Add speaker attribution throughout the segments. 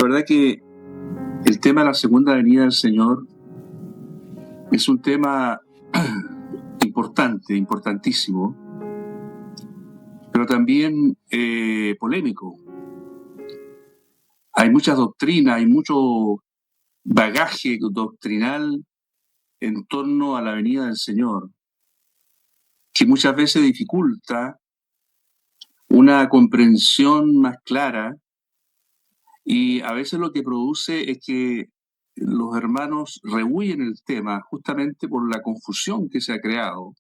Speaker 1: verdad que el tema de la segunda venida del Señor es un tema importante, importantísimo, pero también polémico. Hay muchas doctrinas, hay mucho bagaje doctrinal en torno a la venida del Señor, que muchas veces dificulta una comprensión más clara, y a veces lo que produce es que los hermanos rehúyen el tema justamente por la confusión que se ha creado.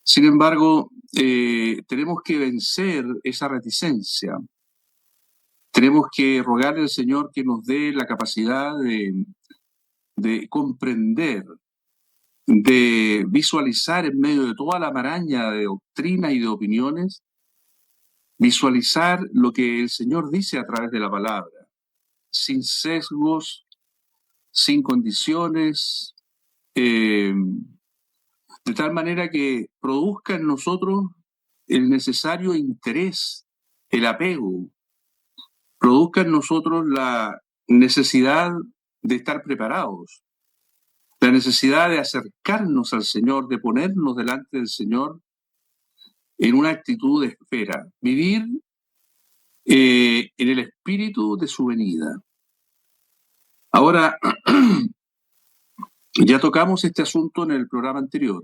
Speaker 1: Sin embargo, tenemos que vencer esa reticencia. Tenemos que rogarle al Señor que nos dé la capacidad de comprender, de visualizar en medio de toda la maraña de doctrinas y de opiniones, visualizar lo que el Señor dice a través de la palabra, sin sesgos, sin condiciones, de tal manera que produzca en nosotros el necesario interés, el apego, produzca en nosotros la necesidad de estar preparados, la necesidad de acercarnos al Señor, de ponernos delante del Señor en una actitud de espera, vivir en el espíritu de su venida. Ahora, ya tocamos este asunto en el programa anterior,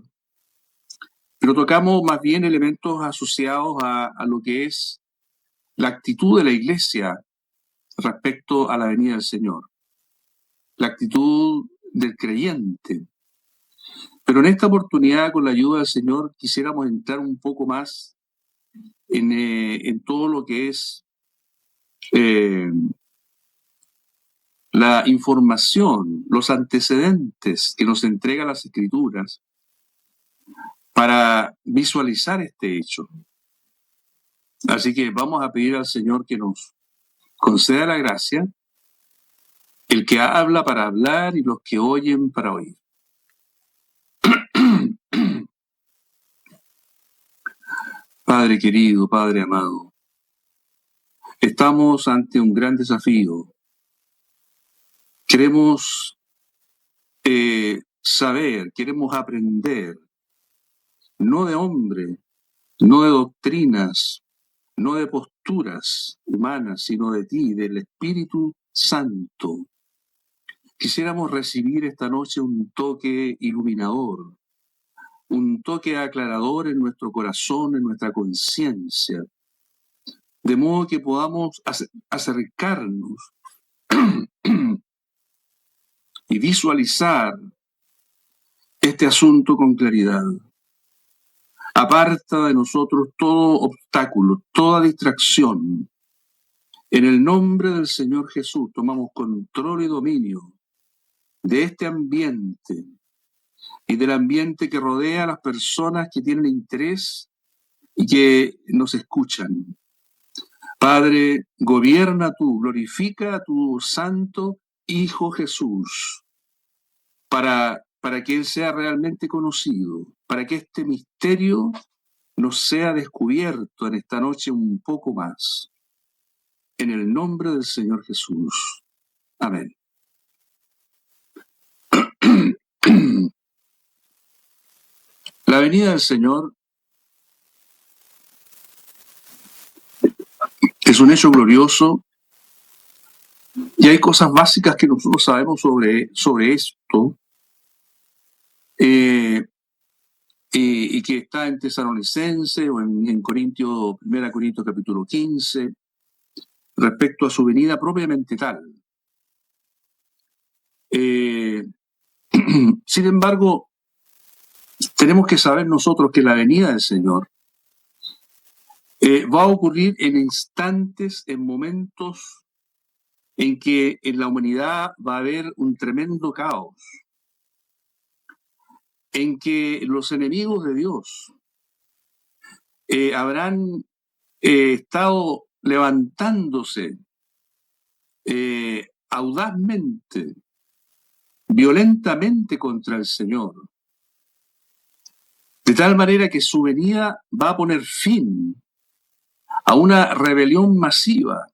Speaker 1: pero tocamos más bien elementos asociados a lo que es la actitud de la Iglesia respecto a la venida del Señor, la actitud del creyente. Pero en esta oportunidad, con la ayuda del Señor, quisiéramos entrar un poco más en todo lo que es la información, los antecedentes que nos entregan las Escrituras para visualizar este hecho. Así que vamos a pedir al Señor que nos conceda la gracia, el que habla para hablar y los que oyen para oír. Padre querido, Padre amado, estamos ante un gran desafío. Queremos saber, queremos aprender, no de hombre, no de doctrinas, no de posturas humanas, sino de ti, del Espíritu Santo. Quisiéramos recibir esta noche un toque iluminador, un toque aclarador en nuestro corazón, en nuestra conciencia, de modo que podamos acercarnos y visualizar este asunto con claridad. Aparta de nosotros todo obstáculo, toda distracción. En el nombre del Señor Jesús tomamos control y dominio de este ambiente y del ambiente que rodea a las personas que tienen interés y que nos escuchan. Padre, gobierna tú, glorifica a tu santo Hijo Jesús para que Él sea realmente conocido, para que este misterio nos sea descubierto en esta noche un poco más. En el nombre del Señor Jesús. Amén. La venida del Señor es un hecho glorioso y hay cosas básicas que nosotros sabemos sobre esto y que está en Tesalonicenses o en 1 Corintios capítulo 15 respecto a su venida propiamente tal. Sin embargo, tenemos que saber nosotros que la venida del Señor va a ocurrir en instantes, en momentos en que en la humanidad va a haber un tremendo caos, en que los enemigos de Dios habrán estado levantándose audazmente, violentamente contra el Señor, de tal manera que su venida va a poner fin a una rebelión masiva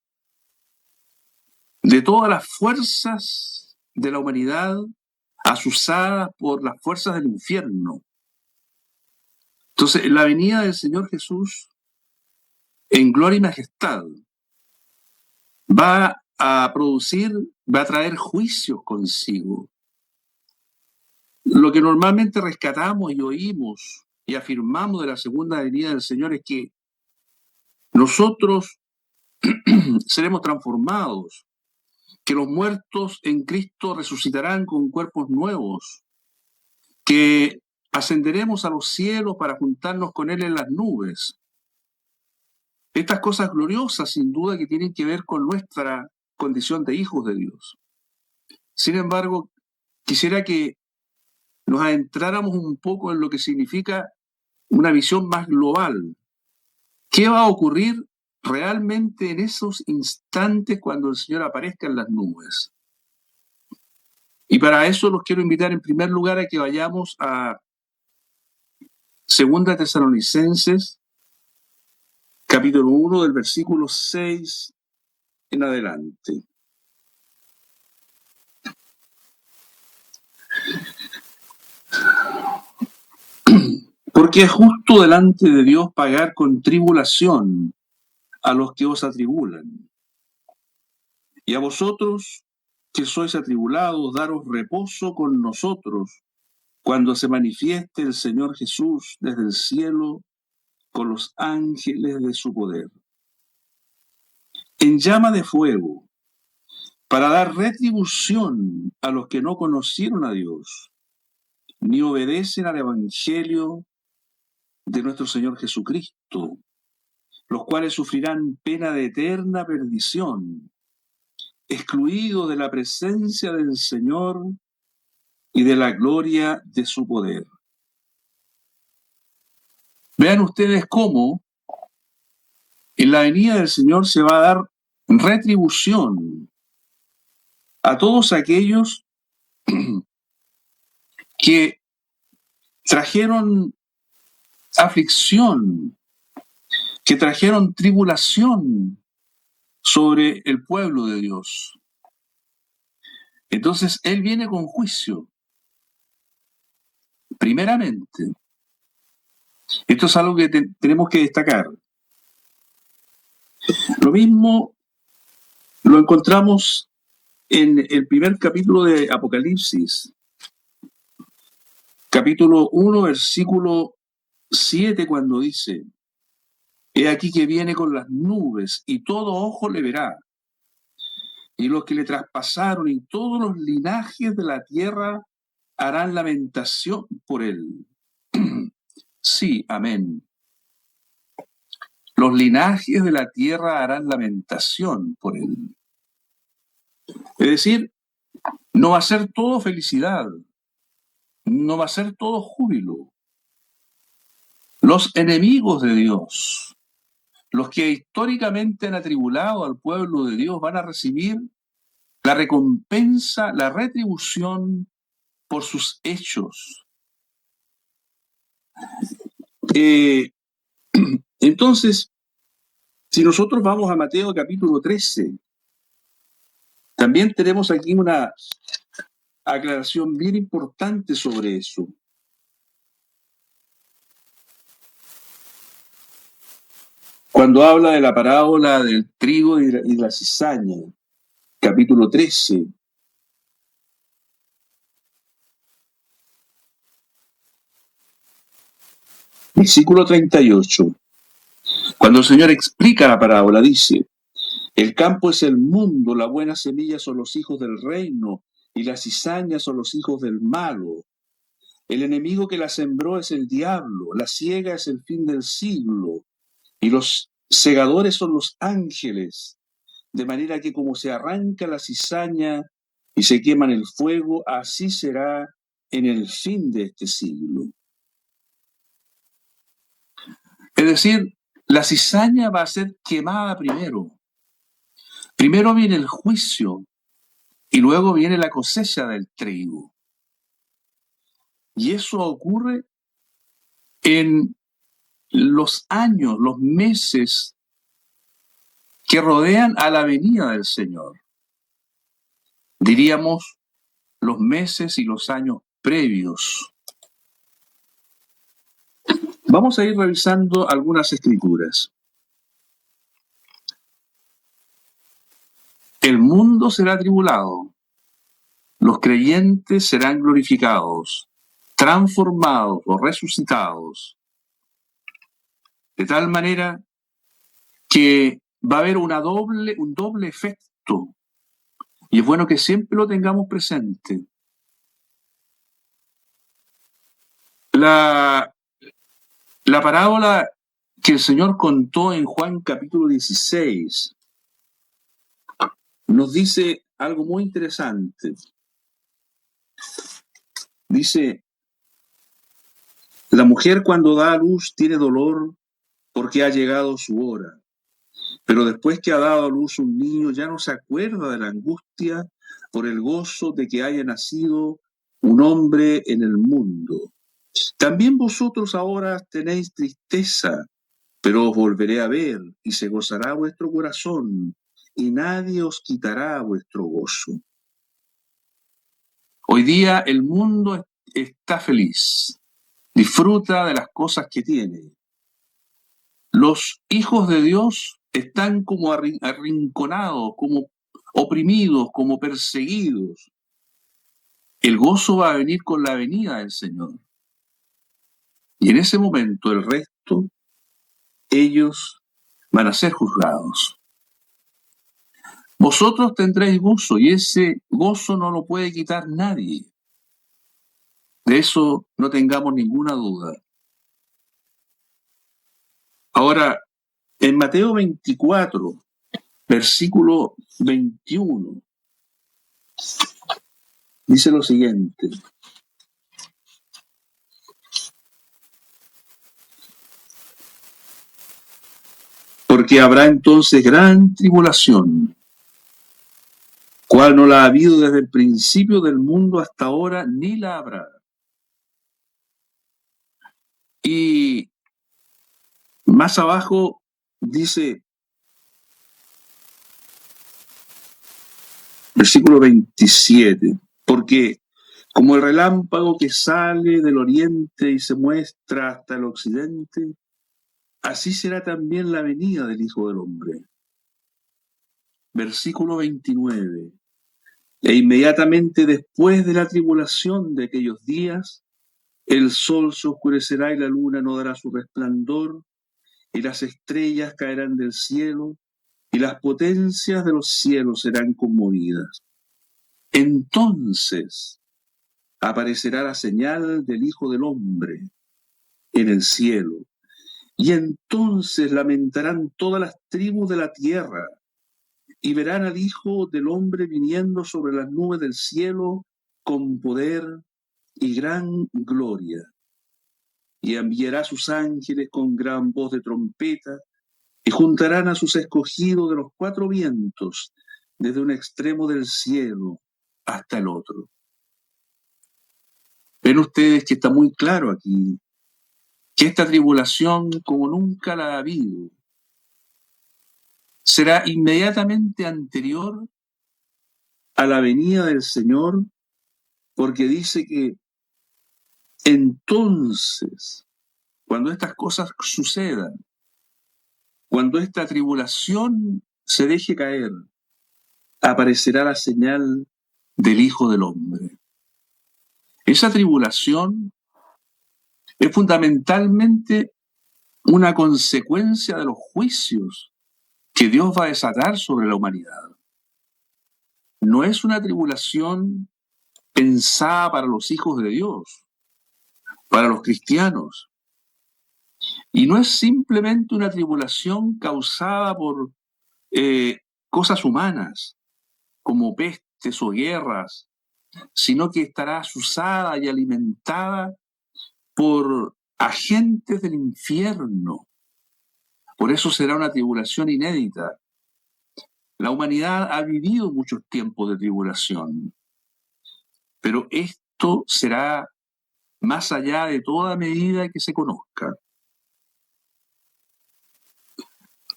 Speaker 1: de todas las fuerzas de la humanidad asusadas por las fuerzas del infierno. Entonces, la venida del Señor Jesús en gloria y majestad va a traer juicios consigo. Lo que normalmente rescatamos y oímos y afirmamos de la segunda venida del Señor es que nosotros seremos transformados, que los muertos en Cristo resucitarán con cuerpos nuevos, que ascenderemos a los cielos para juntarnos con Él en las nubes. Estas cosas gloriosas, sin duda, que tienen que ver con nuestra condición de hijos de Dios. Sin embargo, quisiera que nos adentráramos un poco en lo que significa una visión más global. ¿Qué va a ocurrir realmente en esos instantes cuando el Señor aparezca en las nubes? Y para eso los quiero invitar en primer lugar a que vayamos a 2 Tesalonicenses, capítulo 1, del versículo 6 en adelante. Porque es justo delante de Dios pagar con tribulación a los que os atribulan. Y a vosotros que sois atribulados, daros reposo con nosotros cuando se manifieste el Señor Jesús desde el cielo con los ángeles de su poder, en llama de fuego, para dar retribución a los que no conocieron a Dios, ni obedecen al Evangelio de nuestro Señor Jesucristo, los cuales sufrirán pena de eterna perdición, excluidos de la presencia del Señor y de la gloria de su poder. Vean ustedes cómo en la venida del Señor se va a dar retribución a todos aquellos que trajeron aflicción, que trajeron tribulación sobre el pueblo de Dios. Entonces, Él viene con juicio. Primeramente, esto es algo que tenemos que destacar. Lo mismo lo encontramos en el primer capítulo de Apocalipsis, capítulo 1, versículo 7, cuando dice: He aquí que viene con las nubes, y todo ojo le verá, y los que le traspasaron y todos los linajes de la tierra harán lamentación por él. Sí, amén. Los linajes de la tierra harán lamentación por él. Es decir, no va a ser todo felicidad, no va a ser todo júbilo. Los enemigos de Dios, los que históricamente han atribulado al pueblo de Dios, van a recibir la recompensa, la retribución por sus hechos. Entonces, si nosotros vamos a Mateo capítulo 13, también tenemos aquí una aclaración bien importante sobre eso. Cuando habla de la parábola del trigo y la cizaña, capítulo 13. Versículo 38. Cuando el Señor explica la parábola, dice: el campo es el mundo, la buena semilla son los hijos del reino, y la cizaña son los hijos del malo. El enemigo que la sembró es el diablo, la siega es el fin del siglo, y los segadores son los ángeles. De manera que como se arranca la cizaña y se quema en el fuego, así será en el fin de este siglo. Es decir, la cizaña va a ser quemada primero. Primero viene el juicio y luego viene la cosecha del trigo. Y eso ocurre en los años, los meses que rodean a la venida del Señor. diríamos los meses y los años previos. Vamos a ir revisando algunas escrituras. El mundo será tribulado, los creyentes serán glorificados, transformados o resucitados, de tal manera que va a haber un doble efecto, y es bueno que siempre lo tengamos presente. La parábola que el Señor contó en Juan capítulo 16 nos dice algo muy interesante. Dice, la mujer cuando da a luz tiene dolor porque ha llegado su hora, pero después que ha dado a luz un niño ya no se acuerda de la angustia por el gozo de que haya nacido un hombre en el mundo. También vosotros ahora tenéis tristeza, pero os volveré a ver y se gozará vuestro corazón y nadie os quitará vuestro gozo. Hoy día el mundo está feliz, disfruta de las cosas que tiene. Los hijos de Dios están como arrinconados, como oprimidos, como perseguidos. El gozo va a venir con la venida del Señor. Y en ese momento el resto, ellos van a ser juzgados. Vosotros tendréis gozo y ese gozo no lo puede quitar nadie. De eso no tengamos ninguna duda. Ahora, en Mateo 24, versículo 21, dice lo siguiente. Porque habrá entonces gran tribulación, cual no la ha habido desde el principio del mundo hasta ahora, ni la habrá. Y más abajo dice, versículo 27, porque como el relámpago que sale del oriente y se muestra hasta el occidente, así será también la venida del Hijo del Hombre. Versículo 29. E inmediatamente después de la tribulación de aquellos días, el sol se oscurecerá y la luna no dará su resplandor, y las estrellas caerán del cielo, y las potencias de los cielos serán conmovidas. Entonces aparecerá la señal del Hijo del Hombre en el cielo, y entonces lamentarán todas las tribus de la tierra, y verán al Hijo del Hombre viniendo sobre las nubes del cielo con poder y gran gloria. Y enviará a sus ángeles con gran voz de trompeta, y juntarán a sus escogidos de los cuatro vientos, desde un extremo del cielo hasta el otro. Ven ustedes que está muy claro aquí, que esta tribulación, como nunca la ha habido, será inmediatamente anterior a la venida del Señor, porque dice que entonces, cuando estas cosas sucedan, cuando esta tribulación se deje caer, aparecerá la señal del Hijo del Hombre. Esa tribulación es fundamentalmente una consecuencia de los juicios que Dios va a desatar sobre la humanidad. No es una tribulación pensada para los hijos de Dios, para los cristianos. Y no es simplemente una tribulación causada por cosas humanas, como pestes o guerras, sino que estará asusada y alimentada por agentes del infierno. Por eso será una tribulación inédita. La humanidad ha vivido muchos tiempos de tribulación, pero esto será más allá de toda medida que se conozca.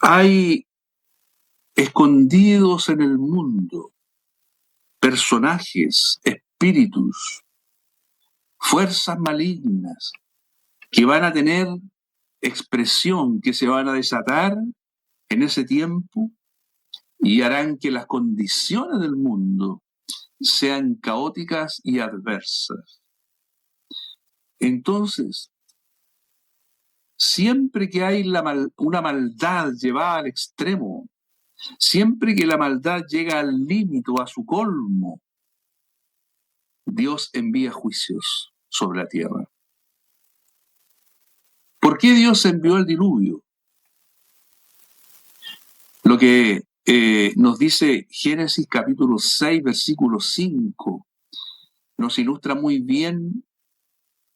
Speaker 1: Hay escondidos en el mundo personajes, espíritus, fuerzas malignas que van a tener expresión, que se van a desatar en ese tiempo y harán que las condiciones del mundo sean caóticas y adversas. Entonces, siempre que hay una maldad llevada al extremo, siempre que la maldad llega al límite o a su colmo, Dios envía juicios sobre la tierra. ¿Por qué Dios envió el diluvio? Lo que nos dice Génesis capítulo 6, versículo 5, nos ilustra muy bien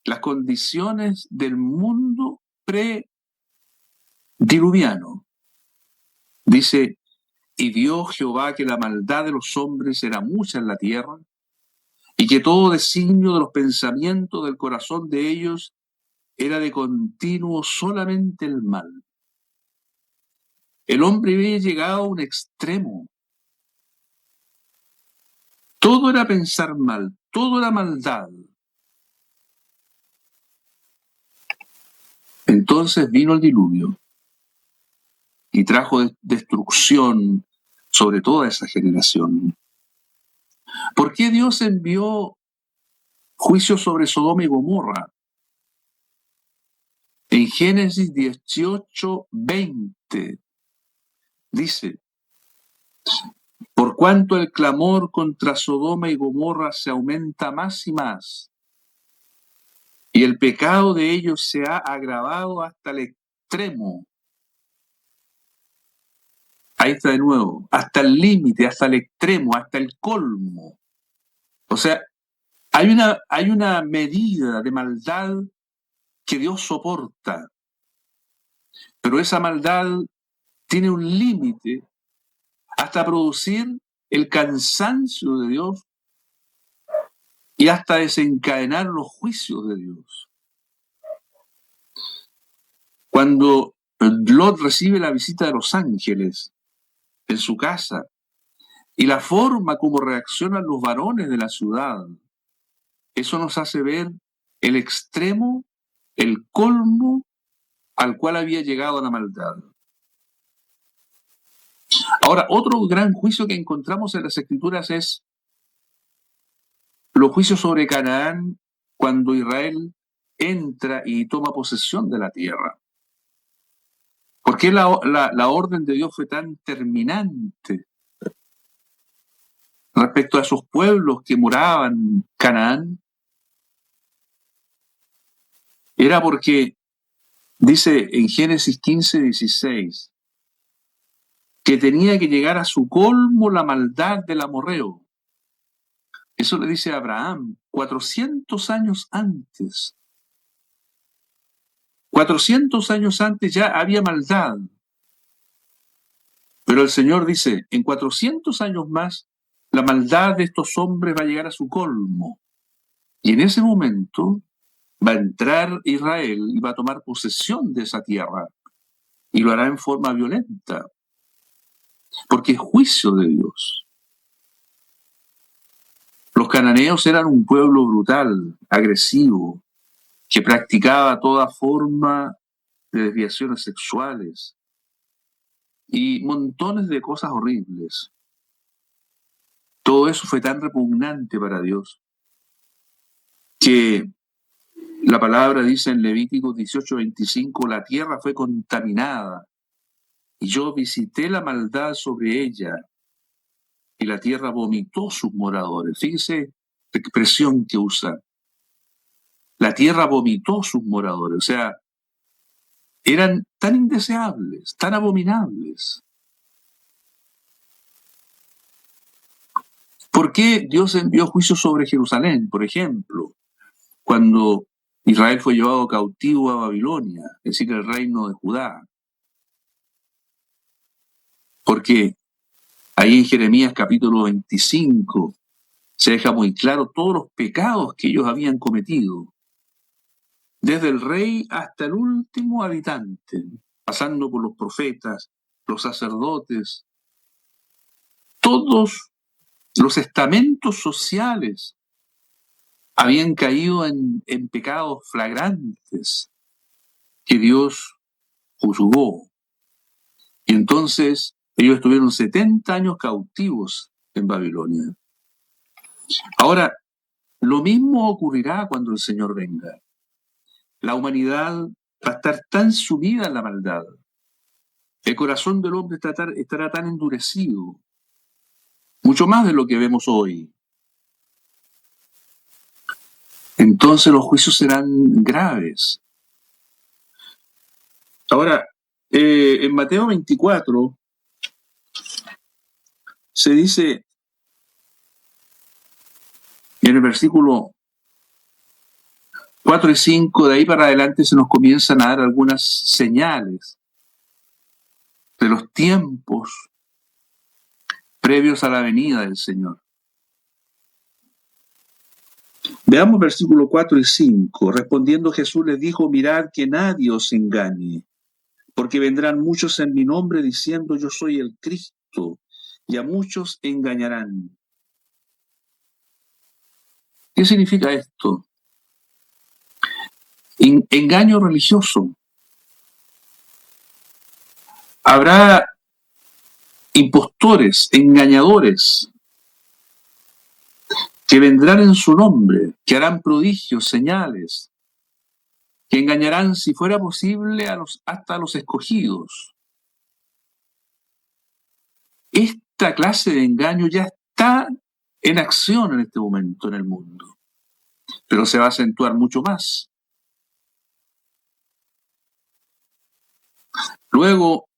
Speaker 1: las condiciones del mundo prediluviano. Dice, y vio Jehová que la maldad de los hombres era mucha en la tierra, y que todo designio de los pensamientos del corazón de ellos era de continuo solamente el mal. El hombre había llegado a un extremo. Todo era pensar mal, todo era maldad. Entonces vino el diluvio y trajo destrucción sobre toda esa generación. ¿Por qué Dios envió juicio sobre Sodoma y Gomorra? En Génesis 18, 20 dice, por cuanto el clamor contra Sodoma y Gomorra se aumenta más y más, y el pecado de ellos se ha agravado hasta el extremo. Ahí está de nuevo, hasta el límite, hasta el extremo, hasta el colmo. O sea, hay una medida de maldad que Dios soporta, pero esa maldad tiene un límite hasta producir el cansancio de Dios y hasta desencadenar los juicios de Dios. Cuando Lot recibe la visita de los ángeles en su casa y la forma como reaccionan los varones de la ciudad, eso nos hace ver el extremo, el colmo al cual había llegado la maldad. Ahora, otro gran juicio que encontramos en las Escrituras es los juicios sobre Canaán cuando Israel entra y toma posesión de la tierra. ¿Por qué la orden de Dios fue tan terminante respecto a esos pueblos que moraban en Canaán? Era porque, dice en Génesis 15, 16, que tenía que llegar a su colmo la maldad del amorreo. Eso le dice a Abraham 400 años antes. 400 años antes ya había maldad. Pero el Señor dice, en 400 años más, la maldad de estos hombres va a llegar a su colmo. Y en ese momento va a entrar Israel y va a tomar posesión de esa tierra. Y lo hará en forma violenta. Porque es juicio de Dios. Los cananeos eran un pueblo brutal, agresivo, que practicaba toda forma de desviaciones sexuales y montones de cosas horribles. Todo eso fue tan repugnante para Dios que la palabra dice en Levítico 18:25, la tierra fue contaminada y yo visité la maldad sobre ella y la tierra vomitó sus moradores. Fíjese la expresión que usa. La tierra vomitó sus moradores, o sea, eran tan indeseables, tan abominables. ¿Por qué Dios envió juicio sobre Jerusalén, por ejemplo, cuando Israel fue llevado cautivo a Babilonia, es decir, el reino de Judá? Porque ahí en Jeremías capítulo 25 se deja muy claro todos los pecados que ellos habían cometido, desde el rey hasta el último habitante, pasando por los profetas, los sacerdotes. Todos Los estamentos sociales habían caído en pecados flagrantes que Dios juzgó. Y entonces ellos estuvieron 70 años cautivos en Babilonia. Ahora, lo mismo ocurrirá cuando el Señor venga. La humanidad va a estar tan sumida en la maldad. El corazón del hombre estará tan endurecido, mucho más de lo que vemos hoy. Entonces los juicios serán graves. Ahora, en Mateo 24 se dice, en el versículo 4 y 5, de ahí para adelante se nos comienzan a dar algunas señales de los tiempos previos a la venida del Señor. Veamos versículo 4 y 5. Respondiendo Jesús les dijo, mirad que nadie os engañe, porque vendrán muchos en mi nombre diciendo yo soy el Cristo, y a muchos engañarán. ¿Qué significa esto? Engaño religioso. Habrá impostores, engañadores, que vendrán en su nombre, que harán prodigios, señales, que engañarán, si fuera posible, hasta a los escogidos. Esta clase de engaño ya está en acción en este momento en el mundo, pero se va a acentuar mucho más. Luego,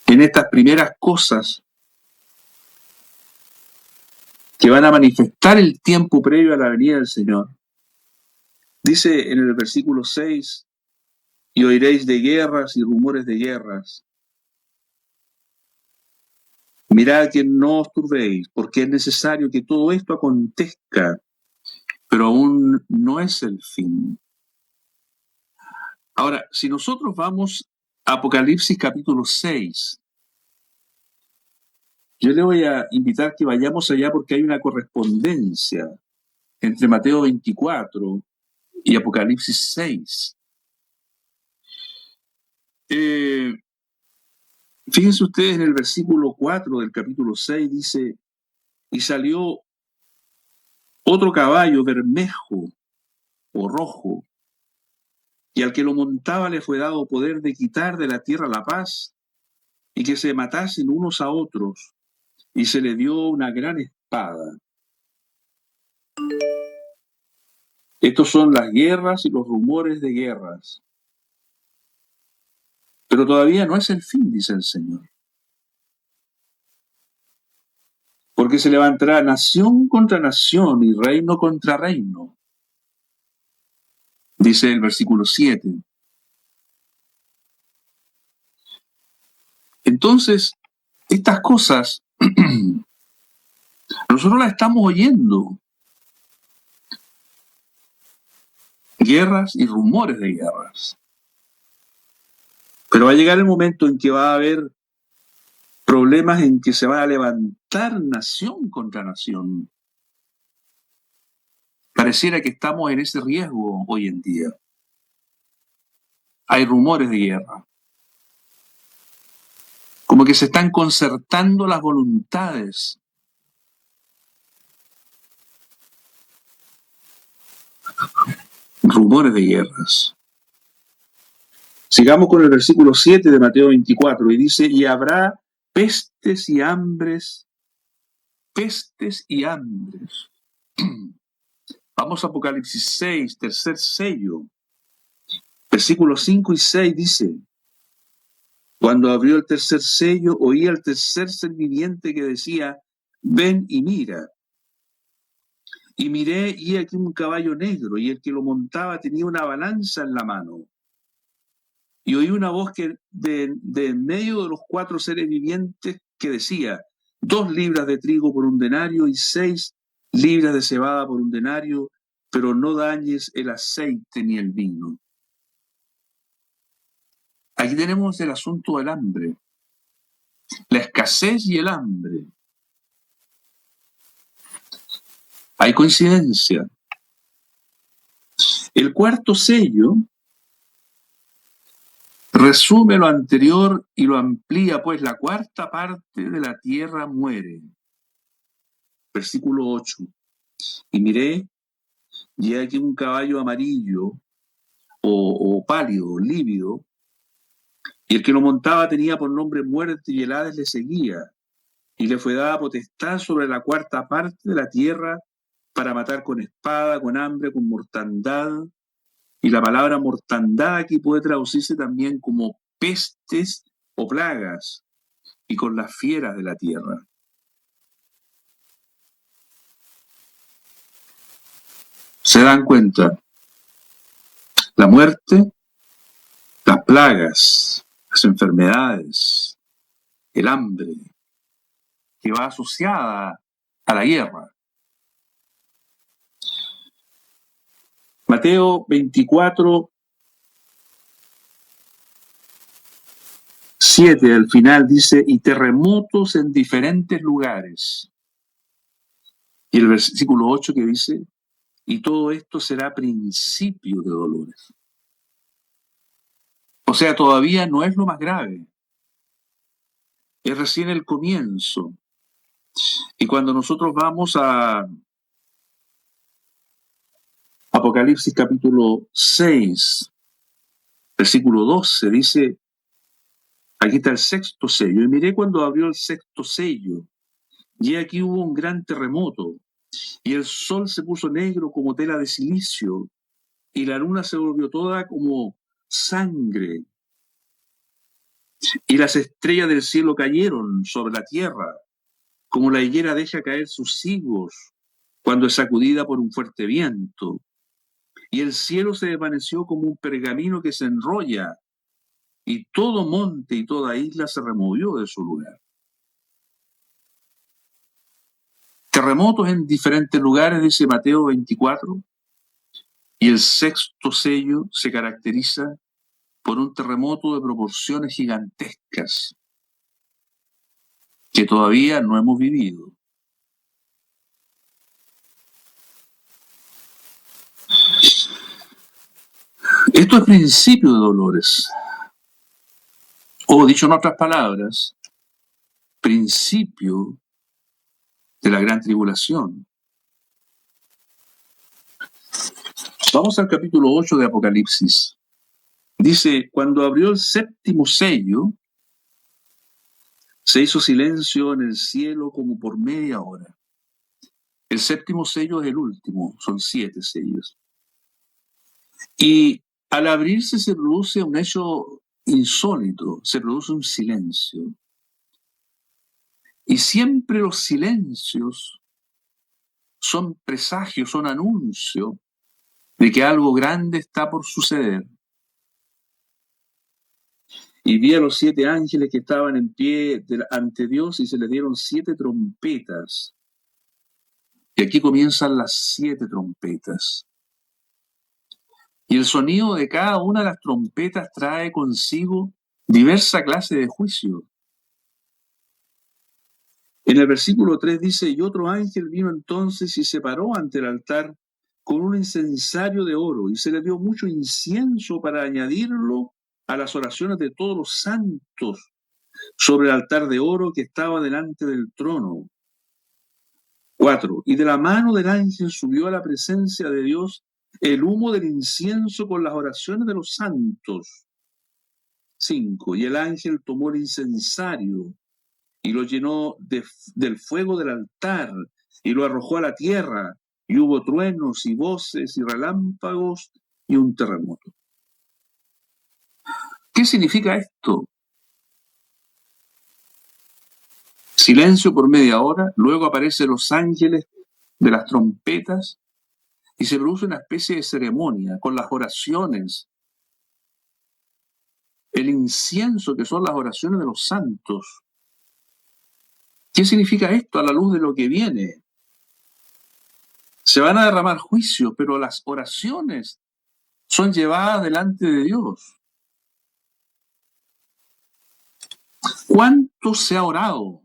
Speaker 1: en estas primeras cosas que van a manifestar el tiempo previo a la venida del Señor, dice en el versículo 6, y oiréis de guerras y rumores de guerras. Mirad que no os turbéis, porque es necesario que todo esto acontezca, pero aún no es el fin. Ahora, si nosotros vamos a Apocalipsis capítulo 6, yo le voy a invitar que vayamos allá porque hay una correspondencia entre Mateo 24 y Apocalipsis 6. Fíjense ustedes en el versículo 4 del capítulo 6, dice, y salió otro caballo bermejo o rojo, y al que lo montaba le fue dado poder de quitar de la tierra la paz, y que se matasen unos a otros, y se le dio una gran espada. Estos son las guerras y los rumores de guerras. Pero todavía no es el fin, dice el Señor. Porque se levantará nación contra nación y reino contra reino, dice el versículo 7. Entonces, estas cosas nosotros las estamos oyendo. Guerras y rumores de guerras. Pero va a llegar el momento en que va a haber problemas en que se va a levantar nación contra nación. Pareciera que estamos en ese riesgo hoy en día. Hay rumores de guerra. Como que se están concertando las voluntades. Rumores de guerras. Sigamos con el versículo 7 de Mateo 24 y dice, y habrá pestes y hambres. Pestes y hambres. Vamos a Apocalipsis 6, tercer sello. Versículos 5 y 6 dice, cuando abrió el tercer sello, oí al tercer ser viviente que decía, ven y mira. Y miré, y aquí un caballo negro, y el que lo montaba tenía una balanza en la mano. Y oí una voz que de en medio de los 4 seres vivientes que decía, 2 libras de trigo por un denario y 6 libras de cebada por un denario, pero no dañes el aceite ni el vino. Aquí tenemos el asunto del hambre, la escasez y el hambre. Hay coincidencia. El cuarto sello resume lo anterior y lo amplía, pues la cuarta parte de la tierra muere. Versículo 8. Y miré, y he aquí un caballo amarillo o pálido, lívido, y el que lo montaba tenía por nombre Muerte, y el Hades le seguía, y le fue dada potestad sobre la cuarta parte de la tierra para matar con espada, con hambre, con mortandad. Y la palabra mortandad aquí puede traducirse también como pestes o plagas, y con las fieras de la tierra. ¿Se dan cuenta? La muerte, las plagas, las enfermedades, el hambre, que va asociada a la guerra. Mateo 24, 7 al final dice, y terremotos en diferentes lugares. Y el versículo 8 que dice, y todo esto será principio de dolores. O sea, todavía no es lo más grave. Es recién el comienzo. Y cuando nosotros vamos a Apocalipsis capítulo 6, versículo 12, dice, aquí está el sexto sello. Y miré cuando abrió el sexto sello, y aquí hubo un gran terremoto, y el sol se puso negro como tela de silicio, y la luna se volvió toda como sangre, y las estrellas del cielo cayeron sobre la tierra, como la higuera deja caer sus higos cuando es sacudida por un fuerte viento. Y el cielo se desvaneció como un pergamino que se enrolla, y todo monte y toda isla se removió de su lugar. Terremotos en diferentes lugares, dice Mateo 24, y el sexto sello se caracteriza por un terremoto de proporciones gigantescas que todavía no hemos vivido. Esto es principio de dolores, o dicho en otras palabras, principio de la gran tribulación. Vamos al capítulo 8 de Apocalipsis. Dice, cuando abrió el séptimo sello, se hizo silencio en el cielo como por media hora. El séptimo sello es el último, son 7 sellos. Y al abrirse se produce un hecho insólito, se produce un silencio. Y siempre los silencios son presagios, son anuncios de que algo grande está por suceder. Y vi a los 7 ángeles que estaban en pie ante Dios y se les dieron 7 trompetas. Y aquí comienzan las 7 trompetas. Y el sonido de cada una de las trompetas trae consigo diversa clase de juicio. En el versículo 3 dice, y otro ángel vino entonces y se paró ante el altar con un incensario de oro, y se le dio mucho incienso para añadirlo a las oraciones de todos los santos sobre el altar de oro que estaba delante del trono. 4. Y de la mano del ángel subió a la presencia de Dios el humo del incienso con las oraciones de los santos. 5. Y el ángel tomó el incensario y lo llenó del fuego del altar y lo arrojó a la tierra, y hubo truenos y voces y relámpagos y un terremoto. ¿Qué significa esto? Silencio por media hora, luego aparecen los ángeles de las trompetas y se produce una especie de ceremonia con las oraciones, el incienso que son las oraciones de los santos. ¿Qué significa esto a la luz de lo que viene? Se van a derramar juicios, pero las oraciones son llevadas delante de Dios. ¿Cuánto se ha orado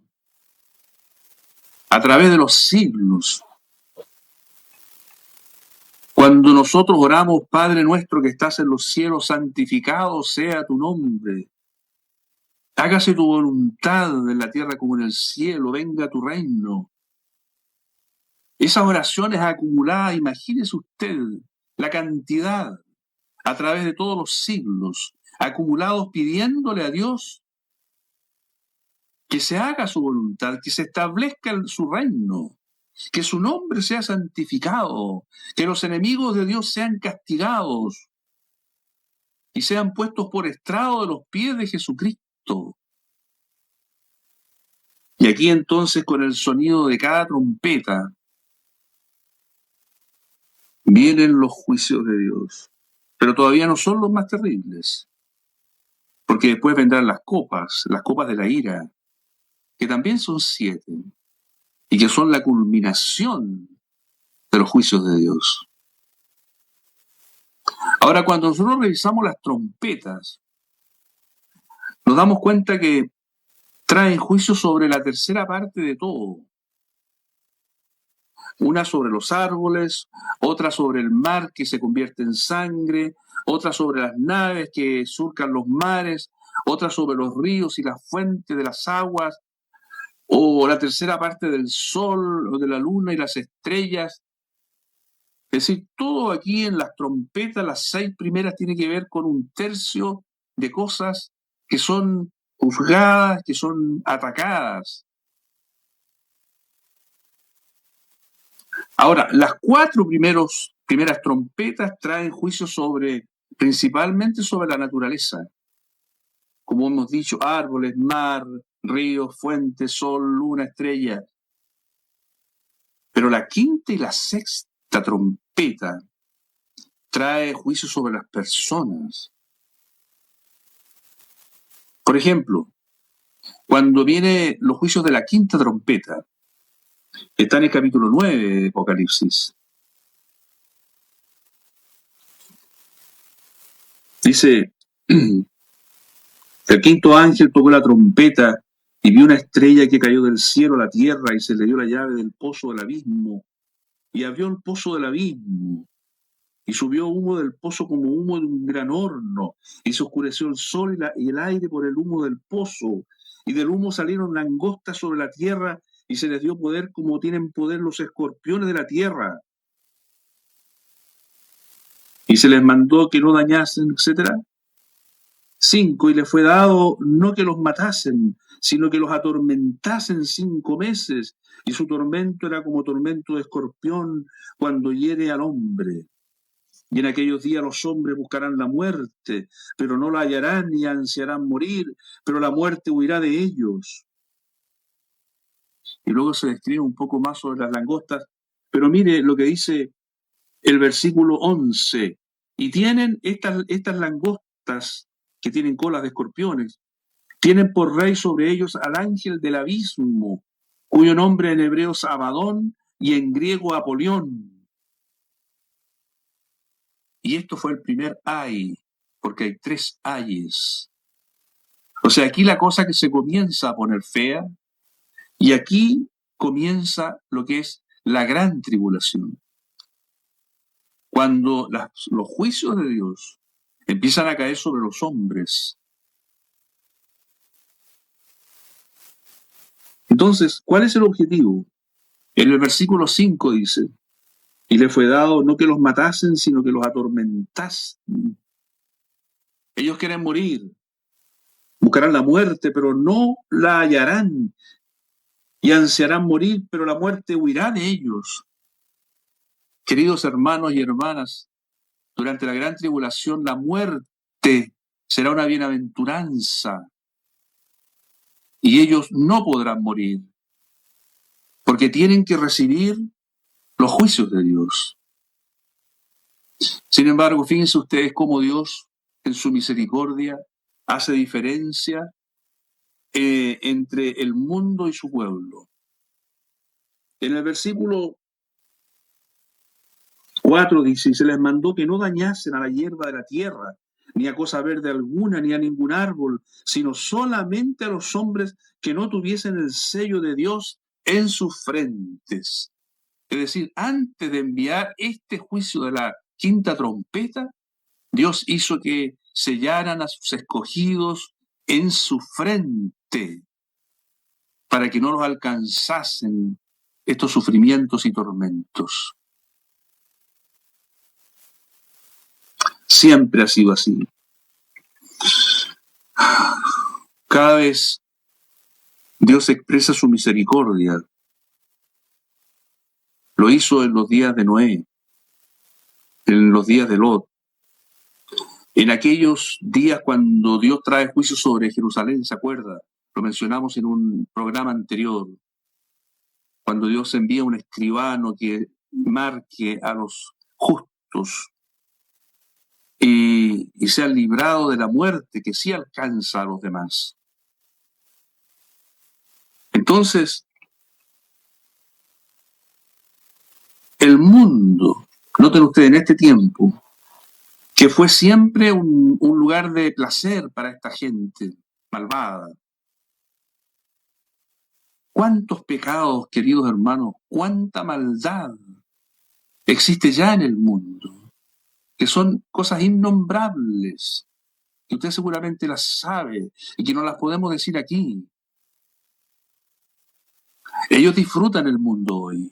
Speaker 1: a través de los siglos Cuando nosotros oramos, Padre nuestro que estás en los cielos, santificado sea tu nombre. Hágase tu voluntad en la tierra como en el cielo, venga tu reino. Esas oraciones acumuladas, imagínese usted la cantidad a través de todos los siglos, acumulados pidiéndole a Dios que se haga su voluntad, que se establezca su reino, que su nombre sea santificado, que los enemigos de Dios sean castigados y sean puestos por estrado de los pies de Jesucristo. Y aquí entonces, con el sonido de cada trompeta, vienen los juicios de Dios. Pero todavía no son los más terribles, porque después vendrán las copas de la ira, que también son 7, y que son la culminación de los juicios de Dios. Ahora, cuando nosotros revisamos las trompetas, nos damos cuenta que traen juicios sobre la tercera parte de todo. Una sobre los árboles, otra sobre el mar que se convierte en sangre, otra sobre las naves que surcan los mares, otra sobre los ríos y las fuentes de las aguas, o la tercera parte del sol o de la luna y las estrellas. Es decir, todo aquí en las trompetas, las 6 primeras, tiene que ver con un tercio de cosas que son juzgadas, que son atacadas. Ahora, las 4 primeras trompetas traen juicios principalmente sobre la naturaleza. Como hemos dicho, árboles, mar, ríos, fuentes, sol, luna, estrella. Pero la 5ª y la 6ª trompeta trae juicios sobre las personas. Por ejemplo, cuando vienen los juicios de la 5ª trompeta, está en el capítulo 9 de Apocalipsis. Dice, el 5º ángel tocó la trompeta y vio una estrella que cayó del cielo a la tierra y se le dio la llave del pozo del abismo. Y abrió el pozo del abismo y subió humo del pozo como humo de un gran horno, y se oscureció el sol y el aire por el humo del pozo, y del humo salieron langostas sobre la tierra, y se les dio poder como tienen poder los escorpiones de la tierra. Y se les mandó que no dañasen, etc. 5, y les fue dado no que los matasen, sino que los atormentasen 5 meses, y su tormento era como tormento de escorpión cuando hiere al hombre. Y en aquellos días los hombres buscarán la muerte, pero no la hallarán ni ansiarán morir, pero la muerte huirá de ellos. Y luego se describe un poco más sobre las langostas, pero mire lo que dice el versículo 11. Y tienen estas langostas que tienen colas de escorpiones, tienen por rey sobre ellos al ángel del abismo, cuyo nombre en hebreo es Abadón y en griego Apolión. Y esto fue el primer ay, porque hay 3 ayes. O sea, aquí la cosa que se comienza a poner fea, y aquí comienza lo que es la gran tribulación. Cuando los juicios de Dios empiezan a caer sobre los hombres. Entonces, ¿cuál es el objetivo? En el versículo 5 dice, y le fue dado no que los matasen, sino que los atormentasen. Ellos quieren morir, buscarán la muerte, pero no la hallarán, y ansiarán morir, pero la muerte huirá de ellos. Queridos hermanos y hermanas, durante la gran tribulación la muerte será una bienaventuranza, y ellos no podrán morir, porque tienen que recibir los juicios de Dios. Sin embargo, fíjense ustedes cómo Dios, en su misericordia, hace diferencia entre el mundo y su pueblo. En el versículo 4 dice, y se les mandó que no dañasen a la hierba de la tierra, ni a cosa verde alguna, ni a ningún árbol, sino solamente a los hombres que no tuviesen el sello de Dios en sus frentes. Es decir, antes de enviar este juicio de la quinta trompeta, Dios hizo que sellaran a sus escogidos en su frente para que no los alcanzasen estos sufrimientos y tormentos. Siempre ha sido así. Cada vez Dios expresa su misericordia. Lo hizo en los días de Noé, en los días de Lot, en aquellos días cuando Dios trae juicio sobre Jerusalén, ¿se acuerda? Lo mencionamos en un programa anterior, cuando Dios envía un escribano que marque a los justos y sean librados de la muerte que sí alcanza a los demás. Entonces, el mundo, noten ustedes en este tiempo, que fue siempre un lugar de placer para esta gente malvada. ¿Cuántos pecados, queridos hermanos, cuánta maldad existe ya en el mundo? Que son cosas innombrables, que usted seguramente las sabe y que no las podemos decir aquí. Ellos disfrutan el mundo hoy.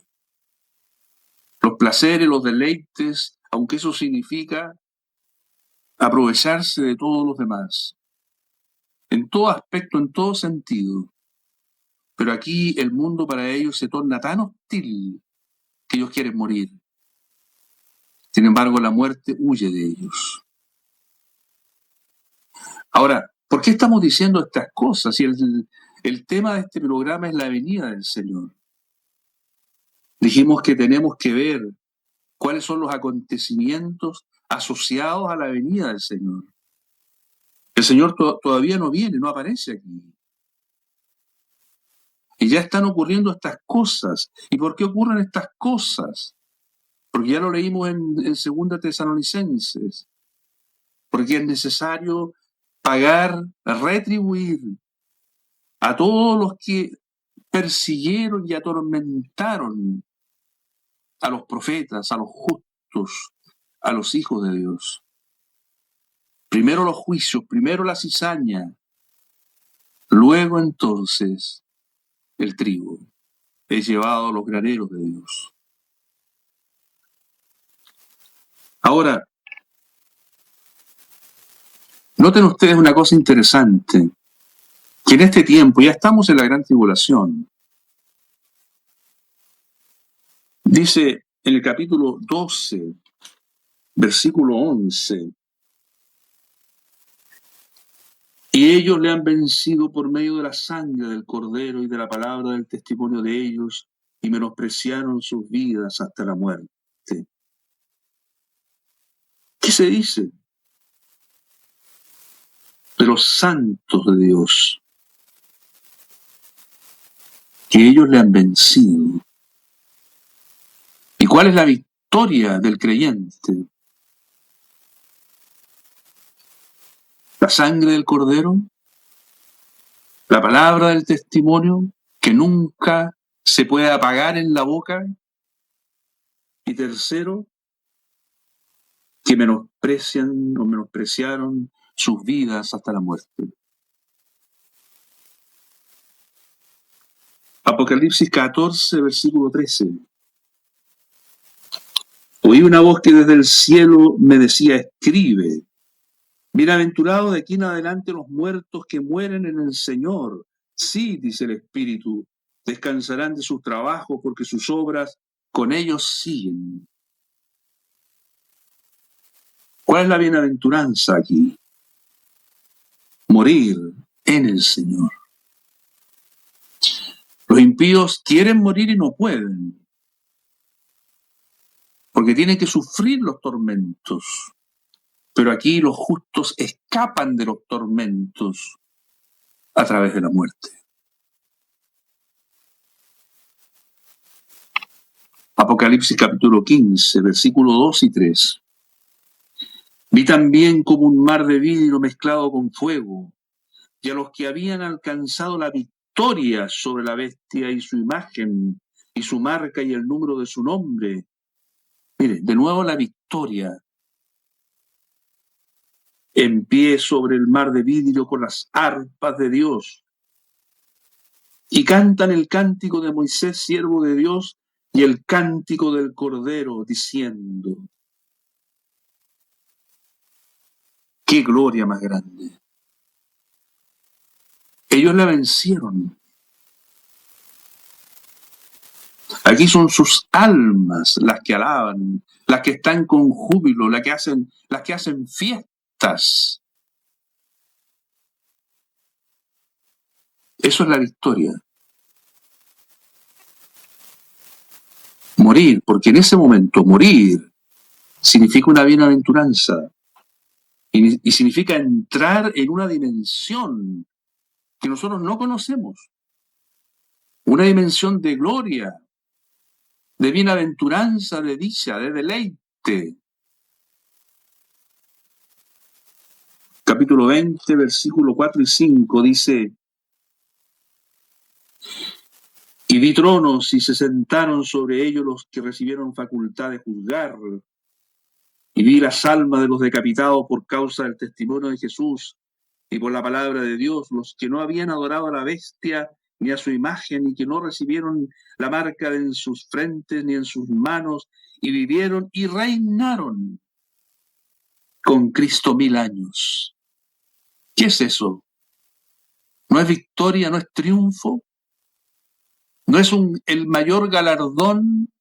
Speaker 1: Los placeres, los deleites, aunque eso significa aprovecharse de todos los demás. En todo aspecto, en todo sentido. Pero aquí el mundo para ellos se torna tan hostil que ellos quieren morir. Sin embargo, la muerte huye de ellos. Ahora, ¿por qué estamos diciendo estas cosas si el tema de este programa es la venida del Señor? Dijimos que tenemos que ver cuáles son los acontecimientos asociados a la venida del Señor. El Señor todavía no viene, no aparece aquí. Y ya están ocurriendo estas cosas. ¿Y por qué ocurren estas cosas? Porque ya lo leímos en 2 Tesalonicenses. Porque es necesario pagar, retribuir a todos los que persiguieron y atormentaron a los profetas, a los justos, a los hijos de Dios. Primero los juicios, primero la cizaña, luego entonces el trigo es llevado a los graneros de Dios. Ahora, noten ustedes una cosa interesante, que en este tiempo ya estamos en la gran tribulación. Dice en el capítulo 12, versículo 11, y ellos le han vencido por medio de la sangre del Cordero y de la palabra del testimonio de ellos, y menospreciaron sus vidas hasta la muerte. ¿Qué se dice de los santos de Dios? Que ellos le han vencido. ¿Y cuál es la victoria del creyente? La sangre del Cordero, la palabra del testimonio, que nunca se puede apagar en la boca. Y tercero, que menosprecian o menospreciaron sus vidas hasta la muerte. Apocalipsis 14, versículo 13. Oí una voz que desde el cielo me decía, escribe, bienaventurado de aquí en adelante los muertos que mueren en el Señor. Sí, dice el Espíritu, descansarán de sus trabajos porque sus obras con ellos siguen. ¿Cuál es la bienaventuranza aquí? Morir en el Señor. Los impíos quieren morir y no pueden, porque tienen que sufrir los tormentos. Pero aquí los justos escapan de los tormentos a través de la muerte. Apocalipsis capítulo 15, versículos 2 y 3. Vi también como un mar de vidrio mezclado con fuego, y a los que habían alcanzado la victoria sobre la bestia y su imagen, y su marca y el número de su nombre, Mire, de nuevo la victoria en pie sobre el mar de vidrio con las arpas de Dios. Y cantan el cántico de Moisés, siervo de Dios, y el cántico del Cordero, diciendo: ¡qué gloria más grande! Ellos la vencieron. Aquí son sus almas las que alaban, las que están con júbilo, las que hacen fiestas. Eso es la victoria. Morir, porque en ese momento morir significa una bienaventuranza y significa entrar en una dimensión que nosotros no conocemos, una dimensión de gloria, de bienaventuranza, de dicha, de deleite. Capítulo 20, versículo 4 y 5 dice: y vi tronos y se sentaron sobre ellos los que recibieron facultad de juzgar. Y vi las almas de los decapitados por causa del testimonio de Jesús y por la palabra de Dios, los que no habían adorado a la bestia ni a su imagen, y que no recibieron la marca en sus frentes ni en sus manos, y vivieron y reinaron con Cristo 1000 años. ¿Qué es eso? ¿No es victoria, no es triunfo? ¿No es el mayor galardón?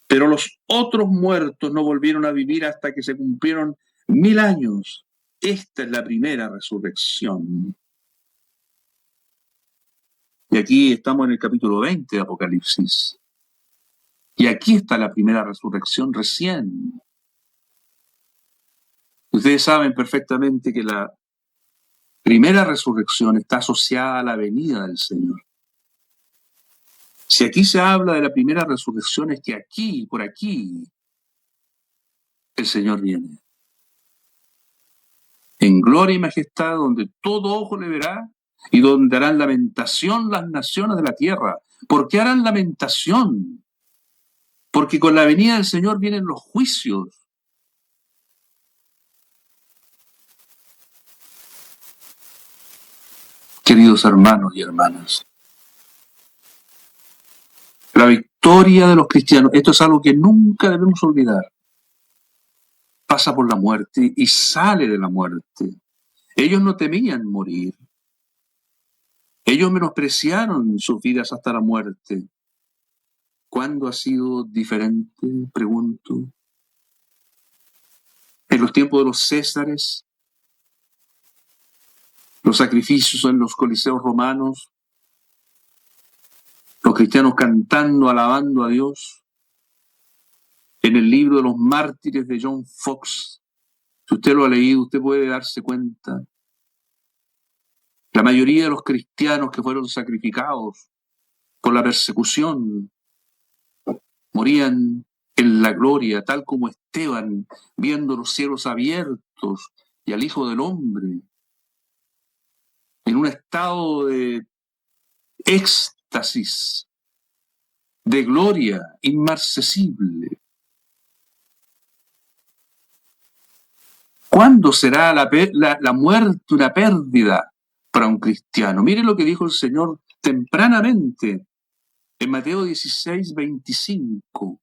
Speaker 1: Pero los otros muertos no volvieron a vivir hasta que se cumplieron 1000 años. Esta es la primera resurrección. Y aquí estamos en el capítulo 20 de Apocalipsis. Y aquí está la primera resurrección recién. Ustedes saben perfectamente que la primera resurrección está asociada a la venida del Señor. Si aquí se habla de la primera resurrección, es que aquí, por aquí, el Señor viene. En gloria y majestad, donde todo ojo le verá y donde harán lamentación las naciones de la tierra. ¿Por qué harán lamentación? Porque con la venida del Señor vienen los juicios. Queridos hermanos y hermanas, la victoria de los cristianos, esto es algo que nunca debemos olvidar, pasa por la muerte y sale de la muerte. Ellos no temían morir. Ellos menospreciaron sus vidas hasta la muerte. ¿Cuándo ha sido diferente? Pregunto. En los tiempos de los Césares, los sacrificios en los coliseos romanos, los cristianos cantando, alabando a Dios. En el libro de los mártires de John Fox, si usted lo ha leído, usted puede darse cuenta. La mayoría de los cristianos que fueron sacrificados por la persecución morían en la gloria, tal como Esteban, viendo los cielos abiertos y al Hijo del Hombre, en un estado de éxtasis, de gloria inmarcesible. ¿Cuándo será la muerte una pérdida para un cristiano? Mire lo que dijo el Señor tempranamente en Mateo 16, 25.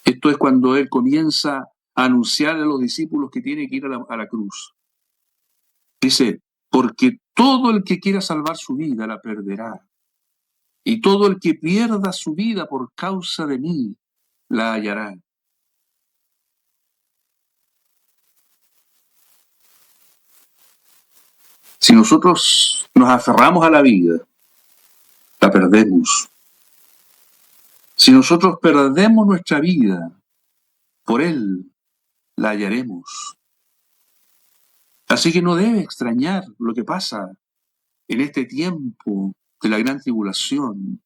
Speaker 1: Esto es cuando Él comienza a anunciar a los discípulos que tiene que ir a la cruz. Dice: porque todo el que quiera salvar su vida la perderá, y todo el que pierda su vida por causa de mí la hallará. Si nosotros nos aferramos a la vida, la perdemos. Si nosotros perdemos nuestra vida, por Él la hallaremos. Así que no debe extrañar lo que pasa en este tiempo de la gran tribulación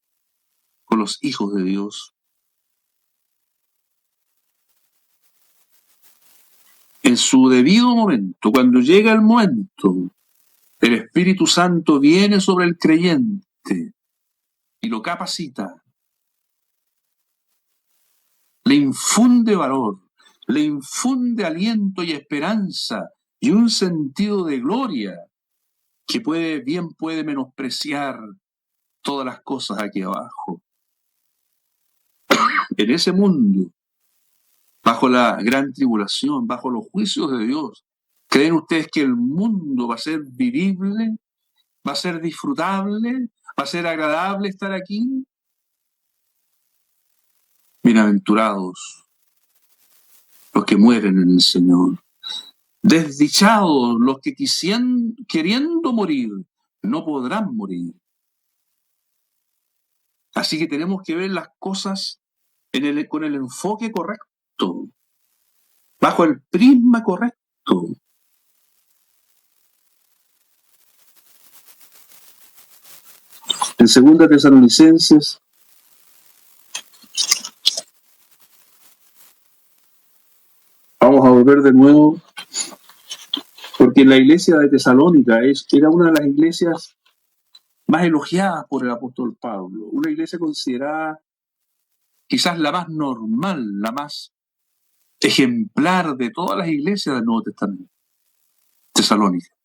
Speaker 1: con los hijos de Dios. En su debido momento, cuando llega el momento, el Espíritu Santo viene sobre el creyente y lo capacita le infunde valor, le infunde aliento y esperanza y un sentido de gloria que bien puede menospreciar todas las cosas aquí abajo. En ese mundo, bajo la gran tribulación, bajo los juicios de Dios, ¿creen ustedes que el mundo va a ser vivible? ¿Va a ser disfrutable? ¿Va a ser agradable estar aquí? Bienaventurados los que mueren en el Señor. Desdichados los que queriendo morir, no podrán morir. Así que tenemos que ver las cosas con el enfoque correcto, bajo el prisma correcto. En 2 Tesalonicenses, vamos a volver de nuevo, porque la iglesia de Tesalónica era una de las iglesias más elogiadas por el apóstol Pablo, una iglesia considerada quizás la más normal, la más ejemplar de todas las iglesias del Nuevo Testamento. Tesalónica.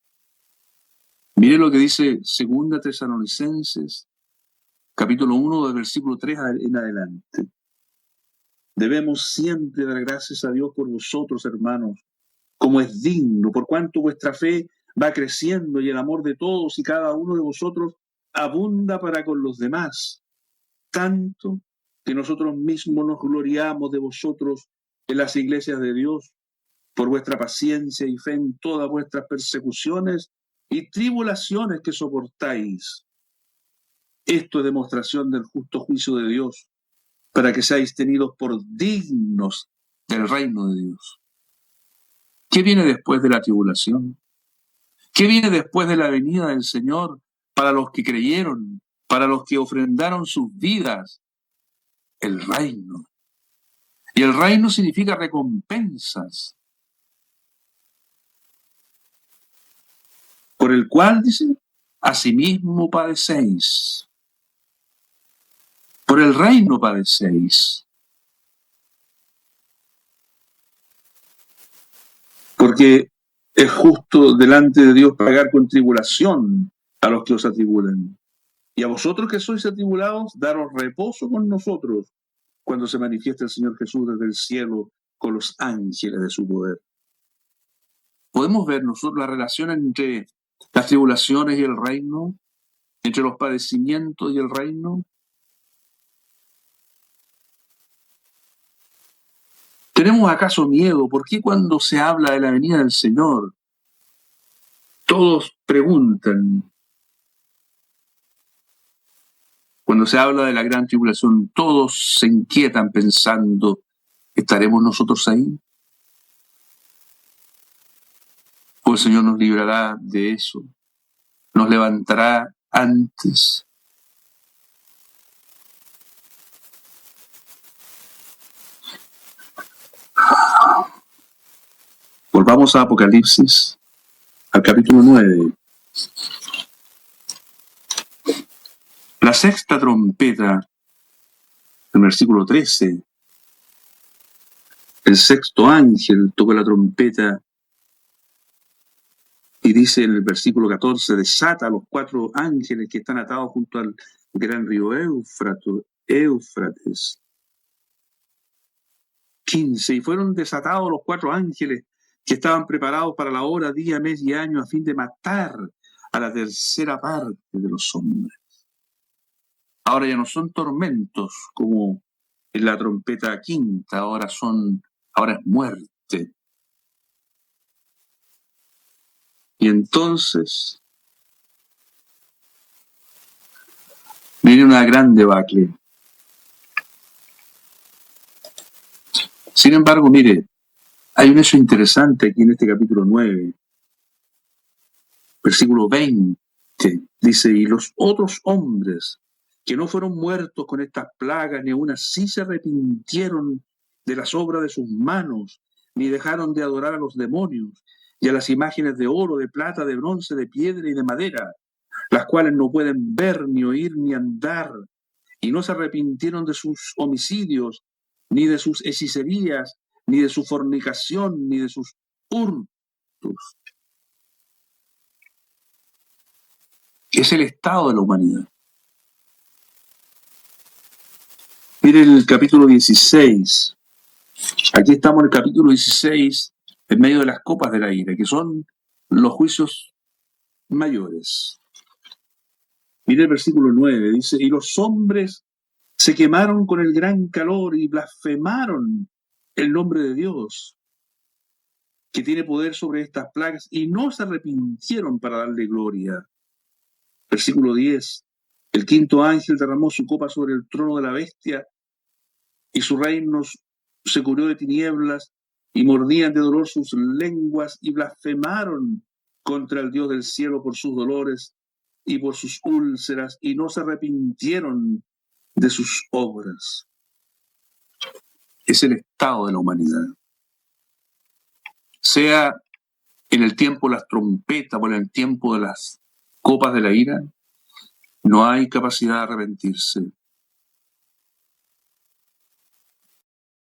Speaker 1: Mire lo que dice 2 Tesalonicenses, capítulo 1, del versículo 3 en adelante. Debemos siempre dar gracias a Dios por vosotros, hermanos, como es digno, por cuanto vuestra fe va creciendo y el amor de todos y cada uno de vosotros abunda para con los demás, tanto que nosotros mismos nos gloriamos de vosotros en las iglesias de Dios, por vuestra paciencia y fe en todas vuestras persecuciones y tribulaciones que soportáis. Esto es demostración del justo juicio de Dios, para que seáis tenidos por dignos del reino de Dios. ¿Qué viene después de la tribulación? ¿Qué viene después de la venida del Señor para los que creyeron, para los que ofrendaron sus vidas? El reino. Y el reino significa recompensas, por el cual, dice, asimismo padecéis. Por el reino padecéis. Porque es justo delante de Dios pagar con tribulación a los que os atribulan. Y a vosotros que sois atribulados, daros reposo con nosotros cuando se manifieste el Señor Jesús desde el cielo con los ángeles de su poder. Podemos ver nosotros la relación entre las tribulaciones y el reino, entre los padecimientos y el reino. ¿Tenemos acaso miedo? ¿Por qué cuando se habla de la venida del Señor, todos preguntan? Cuando se habla de la gran tribulación, todos se inquietan pensando, ¿estaremos nosotros ahí? ¿O el Señor nos librará de eso? ¿Nos levantará antes? Volvamos a Apocalipsis, al capítulo 9. La sexta trompeta, el versículo 13. El sexto ángel toca la trompeta y dice en el versículo 14, desata a los 4 ángeles que están atados junto al gran río Éufrates. 15, y fueron desatados los 4 ángeles que estaban preparados para la hora, día, mes y año a fin de matar a la tercera parte de los hombres. Ahora ya no son tormentos como en la trompeta quinta, ahora es muerte. Y entonces viene una gran debacle. Sin embargo, mire, hay un hecho interesante aquí en este capítulo 9, versículo 20, dice, y los otros hombres que no fueron muertos con estas plagas, ni aun así se arrepintieron de las obras de sus manos, ni dejaron de adorar a los demonios y a las imágenes de oro, de plata, de bronce, de piedra y de madera, las cuales no pueden ver, ni oír, ni andar, y no se arrepintieron de sus homicidios, ni de sus hechicerías, ni de su fornicación, ni de sus hurtos. Es el estado de la humanidad. Miren el capítulo 16. Aquí estamos en el capítulo 16, en medio de las copas de la ira, que son los juicios mayores. Mire el versículo 9, dice, y los hombres se quemaron con el gran calor y blasfemaron el nombre de Dios, que tiene poder sobre estas plagas, y no se arrepintieron para darle gloria. Versículo 10, el quinto ángel derramó su copa sobre el trono de la bestia, y su reino se cubrió de tinieblas, y mordían de dolor sus lenguas, y blasfemaron contra el Dios del cielo por sus dolores y por sus úlceras, y no se arrepintieron de sus obras. Es el estado de la humanidad. Sea en el tiempo de las trompetas o en el tiempo de las copas de la ira, no hay capacidad de arrepentirse.